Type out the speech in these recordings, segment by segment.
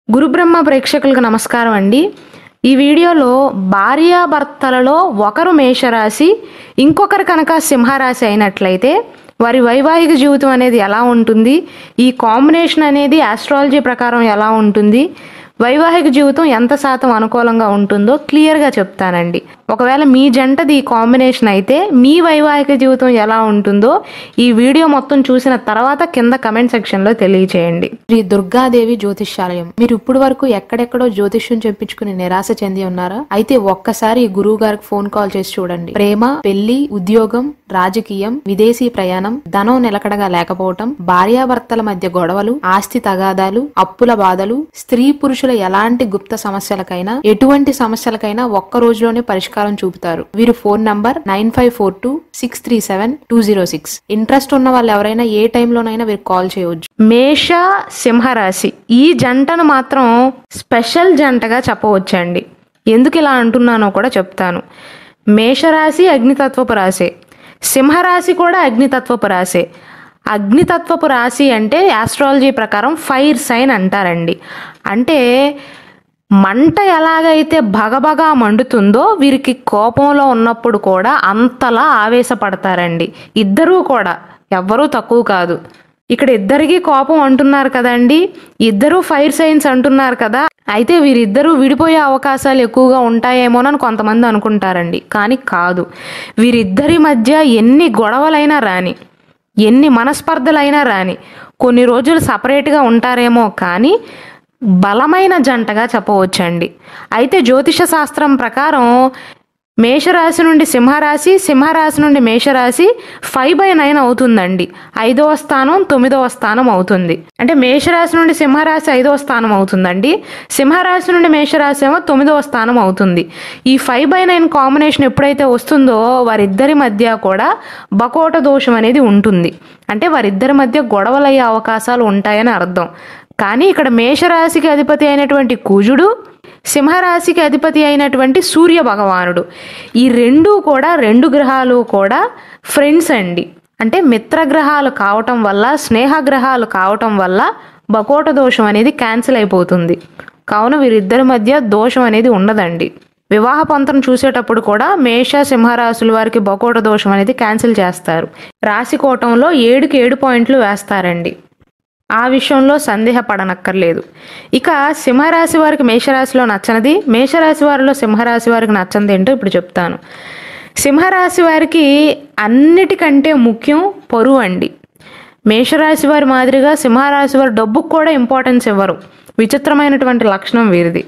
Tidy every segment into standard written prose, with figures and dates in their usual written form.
గురుబ్రహ్మ ప్రేక్షకులకు నమస్కారం అండి. ఈ వీడియోలో భార్యాభర్తలలో ఒకరు మేషరాశి, ఇంకొకరు కనుక సింహరాశి అయినట్లయితే వారి వైవాహిక జీవితం అనేది ఎలా ఉంటుంది, ఈ కాంబినేషన్ అనేది ఆస్ట్రాలజీ ప్రకారం ఎలా ఉంటుంది, వైవాహిక జీవితం ఎంత శాతం అనుకూలంగా ఉంటుందో క్లియర్గా చెప్తానండి. ఒకవేళ మీ జంటది ఈ కాంబినేషన్ అయితే మీ వైవాహిక జీవితం ఎలా ఉంటుందో ఈ వీడియో మొత్తం చూసిన తర్వాత కింద కమెంట్ సెక్షన్లో తెలియచేయండి. శ్రీ దుర్గాదేవి జ్యోతిష్యాలయం. మీరు ఇప్పుడు వరకు ఎక్కడెక్కడో జ్యోతిష్యం చెప్పించుకుని నిరాశ చెంది ఉన్నారా? అయితే ఒక్కసారి గురువు గారికి ఫోన్ కాల్ చేసి చూడండి. ప్రేమ, పెళ్లి, ఉద్యోగం, రాజకీయం, విదేశీ ప్రయాణం, ధనం నిలకడగా లేకపోవటం, భార్యాభర్తల మధ్య గొడవలు, ఆస్తి తగాదాలు, అప్పుల బాధలు, స్త్రీ పురుషుల ఎలాంటి గుప్త సమస్యలకైనా ఎటువంటి సమస్యలకైనా ఒక్క రోజులోనే పరిష్కారం చూపుతారు. వీరు ఫోన్ నంబర్ 9542637206. ఇంట్రెస్ట్ ఉన్న వాళ్ళు ఎవరైనా ఏ టైంలోనైనా వీరు కాల్ చేయవచ్చు. మేష సింహరాశి ఈ జంటను మాత్రం స్పెషల్ జంటగా చెప్పవచ్చండి. ఎందుకు ఇలా అంటున్నానో కూడా చెప్తాను. మేషరాశి అగ్నితత్వపు రాశి, సింహరాశి కూడా అగ్నితత్వపు రాశి. అగ్నితత్వపు రాశి అంటే ఆస్ట్రాలజీ ప్రకారం ఫైర్ సైన్ అంటారండి. అంటే మంట ఎలాగైతే భగభగా మండుతుందో వీరికి కోపంలో ఉన్నప్పుడు కూడా అంతలా ఆవేశపడతారండి. ఇద్దరూ కూడా ఎవ్వరూ తక్కువ కాదు. ఇక్కడ ఇద్దరికి కోపం అంటున్నారు కదండి, ఇద్దరూ ఫైర్ సైన్స్ అంటున్నారు కదా, అయితే వీరిద్దరూ విడిపోయే అవకాశాలు ఎక్కువగా ఉంటాయేమోనని కొంతమంది అనుకుంటారండి. కానీ కాదు. వీరిద్దరి మధ్య ఎన్ని గొడవలైనా రాని, ఎన్ని మనస్పర్ధలైనా రాని, కొన్ని రోజులు సపరేట్గా ఉంటారేమో కానీ బలమైన జంటగా చెప్పవచ్చండి. అయితే జ్యోతిష శాస్త్రం ప్రకారం మేషరాశి నుండి సింహరాశి, సింహరాశి నుండి మేషరాశి 5/9 అవుతుందండి. 5వ స్థానం 9వ స్థానం అవుతుంది. అంటే మేషరాశి నుండి సింహరాశి 5వ స్థానం అవుతుందండి, సింహరాశి నుండి మేషరాశి ఏమో 9వ స్థానం అవుతుంది. ఈ 5/9 కాంబినేషన్ ఎప్పుడైతే వస్తుందో వారిద్దరి మధ్య కూడా బకోట దోషం అనేది ఉంటుంది. అంటే వారిద్దరి మధ్య గొడవలయ్యే అవకాశాలు ఉంటాయని అర్థం. కానీ ఇక్కడ మేషరాశికి అధిపతి అయినటువంటి కుజుడు, సింహరాశికి అధిపతి అయినటువంటి సూర్య భగవానుడు, ఈ రెండు గ్రహాలు కూడా ఫ్రెండ్స్ అండి. అంటే మిత్రగ్రహాలు కావటం వల్ల, స్నేహగ్రహాలు కావటం వల్ల బకోట దోషం అనేది క్యాన్సిల్ అయిపోతుంది. కావున వీరిద్దరి మధ్య దోషం అనేది ఉండదండి. వివాహ పంతం చూసేటప్పుడు కూడా మేష సింహరాశుల వారికి బకోట దోషం అనేది క్యాన్సిల్ చేస్తారు. రాశి కోటంలో 7కి 7 పాయింట్లు వేస్తారండి. ఆ విషయంలో సందేహపడనక్కర్లేదు. ఇక సింహరాశి వారికి మేషరాశిలో నచ్చనిది, మేషరాశి వారిలో సింహరాశి వారికి నచ్చనిది ఏంటో ఇప్పుడు చెప్తాను. సింహరాశి వారికి అన్నిటికంటే ముఖ్యం పరువు అండి. మేషరాశి వారి మాదిరిగా సింహరాశి వారు డబ్బుకు కూడా ఇంపార్టెన్స్ ఇవ్వరు. విచిత్రమైనటువంటి లక్షణం వీరిది.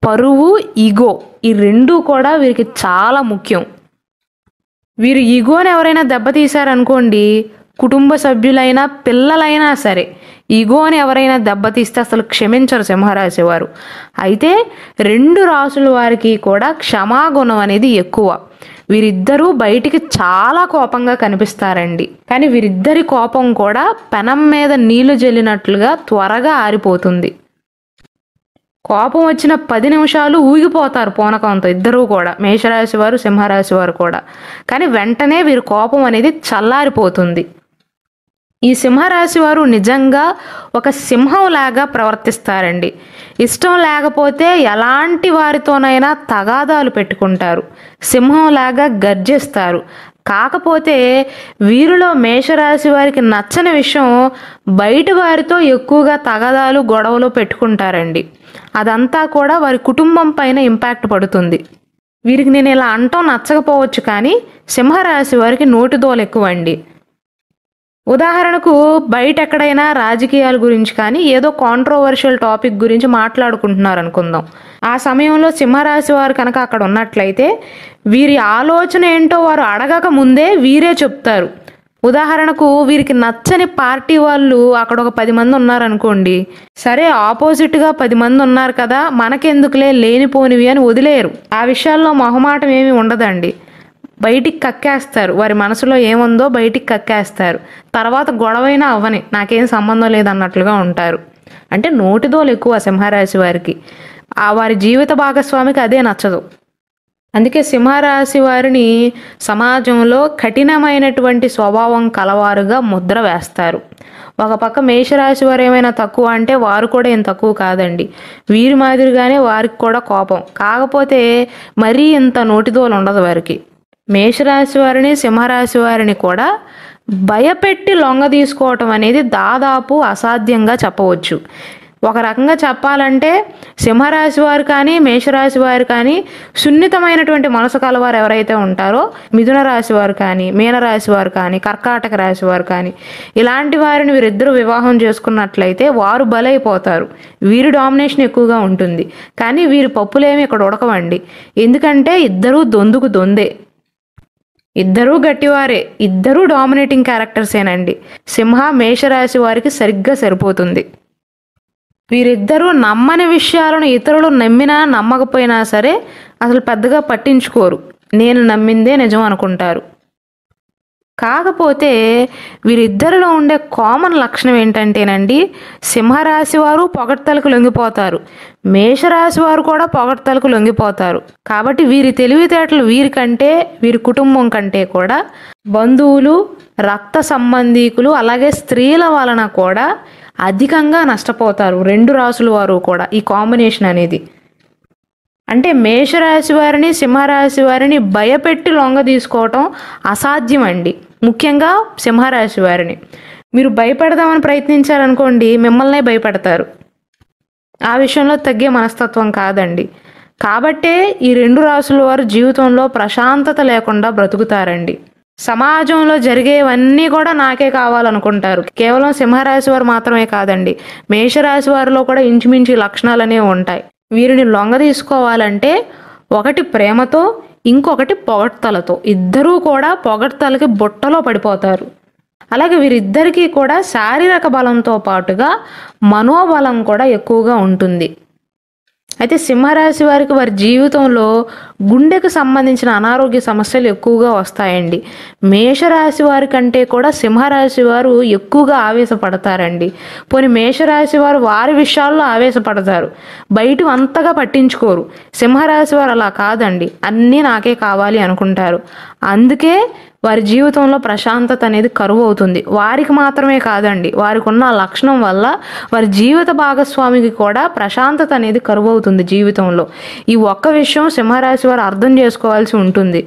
పరువు, ఈగో, ఈ రెండూ కూడా వీరికి చాలా ముఖ్యం. వీరు ఈగోని ఎవరైనా దెబ్బతీశారనుకోండి, కుటుంబ సభ్యులైనా పిల్లలైనా సరే ఈగోని ఎవరైనా దెబ్బతీస్తే అసలు క్షమించరు సింహరాశి వారు. అయితే 2 రాసుల వారికి కూడా క్షమాగుణం అనేది ఎక్కువ. వీరిద్దరూ బయటికి చాలా కోపంగా కనిపిస్తారండి. కానీ వీరిద్దరి కోపం కూడా పెనం మీద నీళ్లు జల్లినట్లుగా త్వరగా ఆరిపోతుంది. కోపం వచ్చిన 10 నిమిషాలు ఊగిపోతారు పూనకంతో ఇద్దరూ కూడా, మేషరాశి వారు సింహరాశి వారు కూడా. కానీ వెంటనే వీరి కోపం అనేది చల్లారిపోతుంది. ఈ సింహరాశి వారు నిజంగా ఒక సింహం లాగా ప్రవర్తిస్తారండి. ఇష్టం లేకపోతే ఎలాంటి వారితోనైనా తగాదాలు పెట్టుకుంటారు, సింహం లాగా గర్జిస్తారు. కాకపోతే వీరిలో మేషరాశి వారికి నచ్చని విషయం బయట వారితో ఎక్కువగా తగాదాలు గొడవలు పెట్టుకుంటారండి. అదంతా కూడా వారి కుటుంబం పైన ఇంపాక్ట్ పడుతుంది. వీరికి నేను ఇలా అంటాం నచ్చకపోవచ్చు, కానీ సింహరాశి వారికి నోటిదోలు ఎక్కువ అండి. ఉదాహరణకు బయట ఎక్కడైనా రాజకీయాల గురించి కానీ ఏదో కాంట్రోవర్షియల్ టాపిక్ గురించి మాట్లాడుకుంటున్నారు అనుకుందాం. ఆ సమయంలో సింహరాశి వారు కనుక అక్కడ ఉన్నట్లయితే వీరి ఆలోచన ఏంటో వారు అడగక ముందే వీరే చెప్తారు. ఉదాహరణకు వీరికి నచ్చని పార్టీ వాళ్ళు అక్కడ ఒక 10 మంది ఉన్నారనుకోండి, సరే ఆపోజిట్గా 10 మంది ఉన్నారు కదా మనకెందుకులే లేనిపోనివి అని వదిలేరు. ఆ విషయాల్లో మొహమాటం ఏమీ ఉండదండి. బయటికి కక్కేస్తారు, వారి మనసులో ఏముందో బయటికి కక్కేస్తారు. తర్వాత గొడవైనా అవ్వని, నాకేం సంబంధం లేదన్నట్లుగా ఉంటారు. అంటే నోటిదోలు ఎక్కువ సింహరాశి వారికి. వారి జీవిత భాగస్వామికి అదే నచ్చదు. అందుకే సింహరాశి వారిని సమాజంలో కఠినమైనటువంటి స్వభావం కలవారుగా ముద్ర వేస్తారు. ఒక పక్క మేషరాశి వారు ఏమైనా తక్కువ అంటే వారు కూడా ఏం తక్కువ కాదండి. వీరి మాదిరిగానే వారికి కూడా కోపం, కాకపోతే మరీ ఇంత నోటిదోలు ఉండదు వారికి. మేషరాశి వారిని సింహరాశి వారిని కూడా భయపెట్టి లొంగ తీసుకోవటం అనేది దాదాపు అసాధ్యంగా చెప్పవచ్చు. ఒక రకంగా చెప్పాలంటే సింహరాశి వారు కానీ మేషరాశి వారు కానీ సున్నితమైనటువంటి మనసు కలవారు ఎవరైతే ఉంటారో, మిథున రాశి వారు కానీ మీనరాశి వారు కానీ కర్కాటక రాశి వారు కానీ ఇలాంటి వారిని వీరిద్దరూ వివాహం చేసుకున్నట్లయితే వారు బలైపోతారు. వీరి డామినేషన్ ఎక్కువగా ఉంటుంది. కానీ వీరి పప్పులేమి ఇక్కడ ఉడకవండి. ఎందుకంటే ఇద్దరూ దొందుకు దొందే, ఇద్దరూ గట్టివారే, ఇద్దరూ డామినేటింగ్ క్యారెక్టర్సేనండి. సింహ మేషరాశి వారికి సరిగ్గా సరిపోతుంది. వీరిద్దరూ నమ్మని విషయాలను ఇతరులు నమ్మినా నమ్మకపోయినా సరే అసలు పెద్దగా పట్టించుకోరు. నేను నమ్మిందే నిజం అనుకుంటారు. కాకపోతే వీరిద్దరిలో ఉండే కామన్ లక్షణం ఏంటంటేనండి, సింహరాశి వారు పొగడ్తలకు లొంగిపోతారు, మేషరాశి వారు కూడా పొగడ్తలకు లొంగిపోతారు. కాబట్టి వీరి తెలివితేటలు వీరికంటే, వీరి కుటుంబం కంటే కూడా బంధువులు, రక్త సంబంధీకులు, అలాగే స్త్రీల వలన కూడా అధికంగా నష్టపోతారు రెండు రాసుల వారు కూడా. ఈ కాంబినేషన్ అనేది అంటే మేషరాశి వారిని సింహరాశి వారిని భయపెట్టి లొంగ తీసుకోవటం అసాధ్యం అండి. ముఖ్యంగా సింహరాశి వారిని మీరు భయపెడదామని ప్రయత్నించారనుకోండి, మిమ్మల్నే భయపెడతారు. ఆ విషయంలో తగ్గే మనస్తత్వం కాదండి. కాబట్టే ఈ రెండు రాసుల వారు జీవితంలో ప్రశాంతత లేకుండా బ్రతుకుతారండి. సమాజంలో జరిగేవన్నీ కూడా నాకే కావాలనుకుంటారు. కేవలం సింహరాశి వారు మాత్రమే కాదండి, మేషరాశి వారిలో కూడా ఇంచుమించు లక్షణాలనే ఉంటాయి. వీరిని లొంగ తీసుకోవాలంటే ఒకటి ప్రేమతో, ఇంకొకటి పొగడ్తలతో. ఇద్దరూ కూడా పొగడ్తలకి బుట్టలో పడిపోతారు. అలాగే వీరిద్దరికీ కూడా శారీరక బలంతో పాటుగా మనోబలం కూడా ఎక్కువగా ఉంటుంది. అయితే సింహరాశి వారికి వారి జీవితంలో గుండెకు సంబంధించిన అనారోగ్య సమస్యలు ఎక్కువగా వస్తాయండి. మేషరాశి వారి కంటే కూడా సింహరాశి వారు ఎక్కువగా ఆవేశపడతారండి. పోనీ మేషరాశి వారు వారి విషయాల్లో ఆవేశపడతారు, బయట అంతగా పట్టించుకోరు. సింహరాశి వారు అలా కాదండి, అన్నీ నాకే కావాలి అనుకుంటారు. అందుకే వారి జీవితంలో ప్రశాంతత అనేది కరువు అవుతుంది. వారికి మాత్రమే కాదండి, వారికి ఉన్న లక్షణం వల్ల వారి జీవిత భాగస్వామికి కూడా ప్రశాంతత అనేది కరువు అవుతుంది జీవితంలో. ఈ ఒక్క విషయం సింహరాశి వారు అర్థం చేసుకోవాల్సి ఉంటుంది.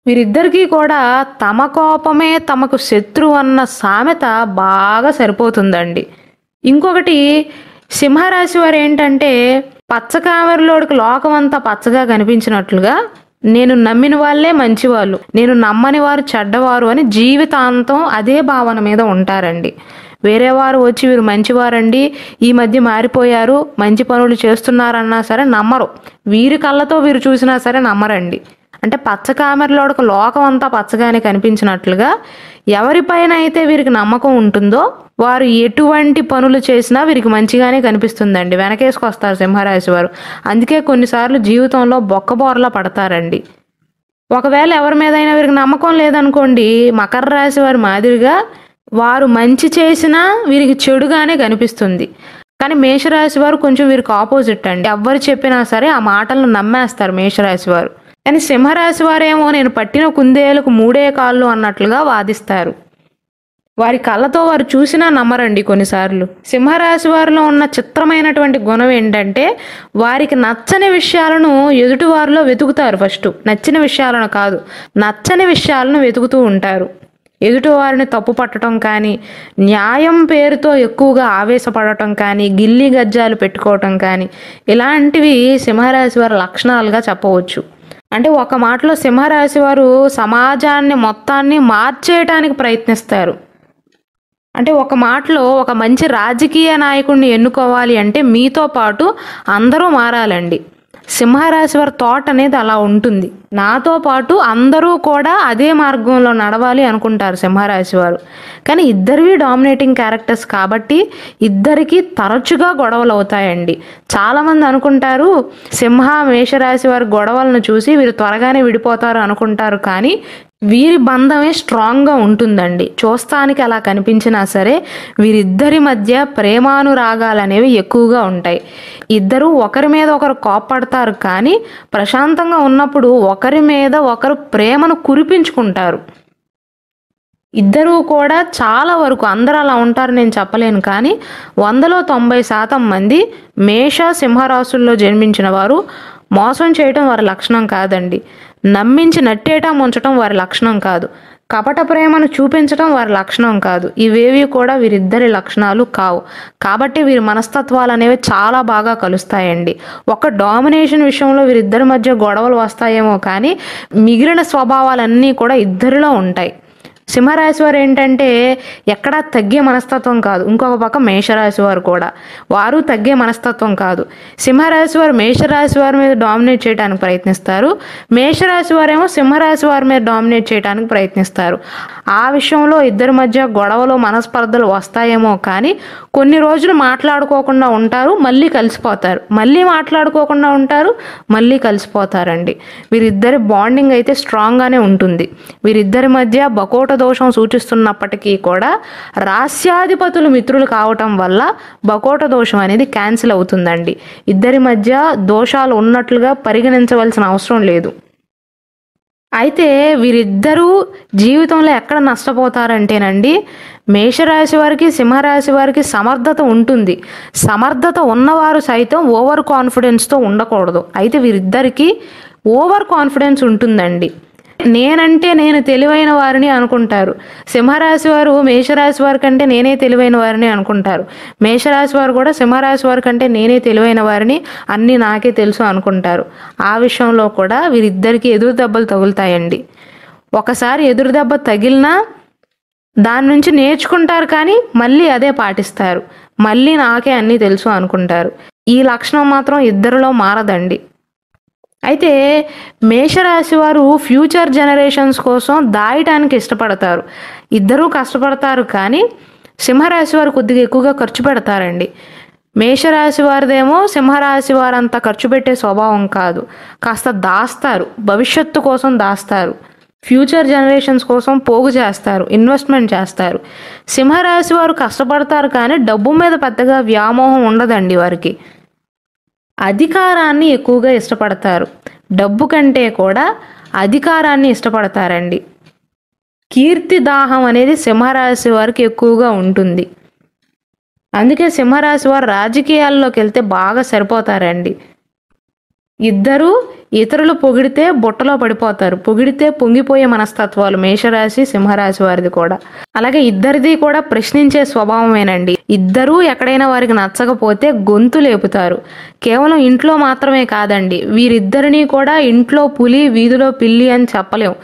వీరిద్దరికీ కూడా తమ కోపమే తమకు శత్రువు అన్న సామెత బాగా సరిపోతుందండి. ఇంకొకటి సింహరాశి వారు ఏంటంటే, పచ్చకామెరలోడికి లోకమంతా పచ్చగా కనిపించినట్లుగా నేను నమ్మిన వాళ్ళే మంచివాళ్ళు, నేను నమ్మని వారు చెడ్డవారు అని జీవితాంతం అదే భావన మీద ఉంటారండి. వేరే వారు వచ్చి వీరు మంచివారండి, ఈ మధ్య మారిపోయారు, మంచి పనులు చేస్తున్నారన్నా సరే నమ్మరు. వీరి కళ్ళతో వీరు చూసినా సరే నమ్మరండి. అంటే పచ్చకామెరలోడకు లోకం అంతా పచ్చగానే కనిపించినట్లుగా ఎవరిపైన అయితే వీరికి నమ్మకం ఉంటుందో వారు ఎటువంటి పనులు చేసినా వీరికి మంచిగానే కనిపిస్తుందండి. వెనకేసుకొస్తారు సింహరాశి వారు. అందుకే కొన్నిసార్లు జీవితంలో బొక్కబోరలా పడతారండి. ఒకవేళ ఎవరి మీదైనా వీరికి నమ్మకం లేదనుకోండి, మకర రాశి వారి మాదిరిగా వారు మంచి చేసినా వీరికి చెడుగానే కనిపిస్తుంది. కానీ మేషరాశి వారు కొంచెం వీరికి ఆపోజిట్ అండి. ఎవరు చెప్పినా సరే ఆ మాటలను నమ్మేస్తారు మేషరాశి వారు. కానీ సింహరాశి వారేమో నేను పట్టిన కుందేలకు మూడే కాళ్ళు అన్నట్లుగా వాదిస్తారు. వారి కళ్ళతో వారు చూసినా నమ్మరండి కొన్నిసార్లు. సింహరాశి వారిలో ఉన్న చిత్రమైనటువంటి గుణం ఏంటంటే, వారికి నచ్చని విషయాలను ఎదుటి వారిలో వెతుకుతారు. ఫస్ట్ నచ్చిన విషయాలను కాదు, నచ్చని విషయాలను వెతుకుతూ ఉంటారు. ఎదుటి వారిని తప్పు పట్టడం కానీ, న్యాయం పేరుతో ఎక్కువగా ఆవేశపడటం కానీ, గిల్లి గజ్జాలు పెట్టుకోవటం కానీ ఇలాంటివి సింహరాశి వారి లక్షణాలుగా చెప్పవచ్చు. అంటే ఒక మాటలో సింహరాశి వారు సమాజాన్ని మొత్తాన్ని మార్చేయటానికి ప్రయత్నిస్తారు. అంటే ఒక మాటలో ఒక మంచి రాజకీయ నాయకుడిని ఎన్నుకోవాలి అంటే మీతో పాటు అందరూ మారాలండి. సింహరాశి వారి థాట్ అనేది అలా ఉంటుంది. నాతో పాటు అందరూ కూడా అదే మార్గంలో నడవాలి అనుకుంటారు సింహరాశి వారు. కానీ ఇద్దరివి డామినేటింగ్ క్యారెక్టర్స్ కాబట్టి ఇద్దరికి తరచుగా గొడవలు అవుతాయండి. చాలామంది అనుకుంటారు సింహ మేషరాశి వారి గొడవలను చూసి వీరు త్వరగానే విడిపోతారు అనుకుంటారు. కానీ వీరి బంధమే స్ట్రాంగ్గా ఉంటుందండి. చూస్తానికి అలా కనిపించినా సరే వీరిద్దరి మధ్య ప్రేమానురాగాలు అనేవి ఎక్కువగా ఉంటాయి. ఇద్దరు ఒకరి మీద ఒకరు కోప్పడతారు, కానీ ప్రశాంతంగా ఉన్నప్పుడు ఒకరి మీద ఒకరు ప్రేమను కురిపించుకుంటారు. ఇద్దరూ కూడా చాలా వరకు, అందరూ అలా ఉంటారు నేను చెప్పలేను, కానీ 100లో 90% మంది మేష సింహరాశుల్లో జన్మించిన వారు మోసం చేయటం వారి లక్షణం కాదండి. నమ్మించి నట్టేటా ముంచటం వారి లక్షణం కాదు. కపట ప్రేమను చూపించటం వారి లక్షణం కాదు. ఇవేవి కూడా వీరిద్దరి లక్షణాలు కావు. కాబట్టి వీరి మనస్తత్వాలు అనేవి చాలా బాగా కలుస్తాయండి. ఒక డామినేషన్ విషయంలో వీరిద్దరి మధ్య గొడవలు వస్తాయేమో కానీ మిగిలిన స్వభావాలన్నీ కూడా ఇద్దరిలో ఉంటాయి. సింహరాశి వారు ఏంటంటే ఎక్కడా తగ్గే మనస్తత్వం కాదు. ఇంకొక పక్క మేషరాశి వారు కూడా, వారు తగ్గే మనస్తత్వం కాదు. సింహరాశి వారు మేషరాశి వారి మీద డామినేట్ చేయడానికి ప్రయత్నిస్తారు, మేషరాశి వారేమో సింహరాశి వారి మీద డామినేట్ చేయడానికి ప్రయత్నిస్తారు. ఆ విషయంలో ఇద్దరి మధ్య గొడవలు మనస్పర్ధలు వస్తాయేమో కానీ కొన్ని రోజులు మాట్లాడుకోకుండా ఉంటారు, మళ్ళీ కలిసిపోతారు, మళ్ళీ మాట్లాడుకోకుండా ఉంటారు, మళ్ళీ కలిసిపోతారండి. వీరిద్దరి బాండింగ్ అయితే స్ట్రాంగ్గానే ఉంటుంది. వీరిద్దరి మధ్య బకోట దోషం సూచిస్తున్నప్పటికీ కూడా రాస్యాధిపతులు మిత్రులు కావటం వల్ల బకోట దోషం అనేది క్యాన్సిల్ అవుతుందండి. ఇద్దరి మధ్య దోషాలు ఉన్నట్లుగా పరిగణించవలసిన అవసరం లేదు. అయితే వీరిద్దరూ జీవితంలో ఎక్కడ నష్టపోతారంటేనండి, మేషరాశి వారికి సింహరాశి వారికి సమర్థత ఉంటుంది. సమర్థత ఉన్నవారు సైతం ఓవర్ కాన్ఫిడెన్స్తో ఉండకూడదు. అయితే వీరిద్దరికీ ఓవర్ కాన్ఫిడెన్స్ ఉంటుందండి. నేనంటే నేను తెలివైన వారిని అనుకుంటారు. సింహరాశి వారు మేషరాశి వారి కంటే నేనే తెలివైన వారిని అనుకుంటారు. మేషరాశి వారు కూడా సింహరాశి వారి కంటే నేనే తెలివైన వారిని, అన్నీ నాకే తెలుసు అనుకుంటారు. ఆ విషయంలో కూడా వీరిద్దరికీ ఎదురు దెబ్బలు తగులుతాయండి. ఒకసారి ఎదురు దెబ్బ తగిలినా దాని నుంచి నేర్చుకుంటారు, కానీ మళ్ళీ అదే పాటిస్తారు. మళ్ళీ నాకే అన్నీ తెలుసు అనుకుంటారు. ఈ లక్షణం మాత్రం ఇద్దరిలో మారదండి. అయితే మేషరాశి వారు ఫ్యూచర్ జనరేషన్స్ కోసం దాయటానికి ఇష్టపడతారు. ఇద్దరూ కష్టపడతారు, కానీ సింహరాశి వారు కొద్దిగా ఎక్కువగా ఖర్చు పెడతారండి. మేషరాశి వారిదేమో సింహరాశి వారంత ఖర్చు పెట్టే స్వభావం కాదు. కాస్త దాస్తారు, భవిష్యత్తు కోసం దాస్తారు, ఫ్యూచర్ జనరేషన్స్ కోసం పోగు చేస్తారు, ఇన్వెస్ట్మెంట్ చేస్తారు. సింహరాశి వారు కష్టపడతారు, కానీ డబ్బు మీద పెద్దగా వ్యామోహం ఉండదండి వారికి. అధికారాన్ని ఎక్కువగా ఇష్టపడతారు. డబ్బు కంటే కూడా అధికారాన్ని ఇష్టపడతారండి. కీర్తి దాహం అనేది సింహరాశి వారికి ఎక్కువగా ఉంటుంది. అందుకే సింహరాశి వారు రాజకీయాల్లోకి వెళ్తే బాగా సరిపోతారండి. ఇద్దరూ ఇతరులు పొగిడితే బుట్టలో పడిపోతారు, పొగిడితే పొంగిపోయే మనస్తత్వాలు మేషరాశి సింహరాశి వారిది కూడా. అలాగే ఇద్దరిది కూడా ప్రశ్నించే స్వభావమేనండి. ఇద్దరూ ఎక్కడైనా వారికి నచ్చకపోతే గొంతు లేపుతారు. కేవలం ఇంట్లో మాత్రమే కాదండి, వీరిద్దరినీ కూడా ఇంట్లో పులి వీధిలో పిల్లి అని చెప్పలేం.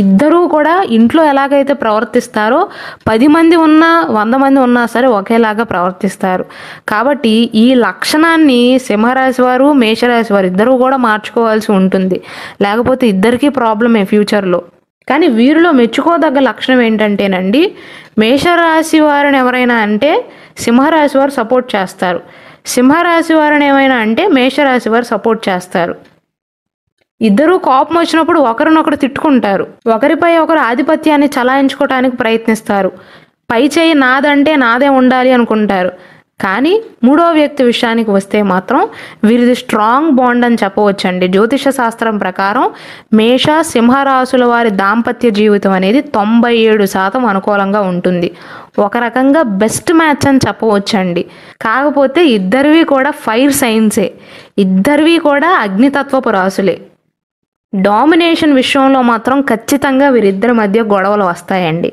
ఇద్దరూ కూడా ఇంట్లో ఎలాగైతే ప్రవర్తిస్తారో 10 మంది ఉన్నా 100 మంది ఉన్నా సరే ఒకేలాగా ప్రవర్తిస్తారు. కాబట్టి ఈ లక్షణాన్ని సింహరాశి వారు మేషరాశి వారు ఇద్దరూ కూడా మార్చుకోవాల్సి ఉంటుంది. లేకపోతే ఇద్దరికీ ప్రాబ్లమే ఫ్యూచర్లో. కానీ వీరిలో మెచ్చుకోదగ్గ లక్షణం ఏంటంటేనండి, మేషరాశి వారిని ఎవరైనా అంటే సింహరాశి వారు సపోర్ట్ చేస్తారు, సింహరాశి వారిని ఏమైనా అంటే మేషరాశి వారు సపోర్ట్ చేస్తారు. ఇద్దరూ కోపం వచ్చినప్పుడు ఒకరినొకరు తిట్టుకుంటారు, ఒకరిపై ఒకరు ఆధిపత్యాన్ని చలాయించుకోవడానికి ప్రయత్నిస్తారు, పై చేయి నాదంటే నాదే ఉండాలి అనుకుంటారు. కానీ మూడో వ్యక్తి విషయానికి వస్తే మాత్రం వీరిది స్ట్రాంగ్ బాండ్ అని చెప్పవచ్చండి. జ్యోతిష శాస్త్రం ప్రకారం మేష సింహరాశుల వారి దాంపత్య జీవితం అనేది 97% అనుకూలంగా ఉంటుంది. ఒక రకంగా బెస్ట్ మ్యాచ్ అని చెప్పవచ్చండి. కాకపోతే ఇద్దరివి కూడా ఫైర్ సైన్సే, ఇద్దరివి కూడా అగ్నితత్వపు రాశులే. డామినేషన్ విషయంలో మాత్రం ఖచ్చితంగా వీరిద్దరి మధ్య గొడవలు వస్తాయండి.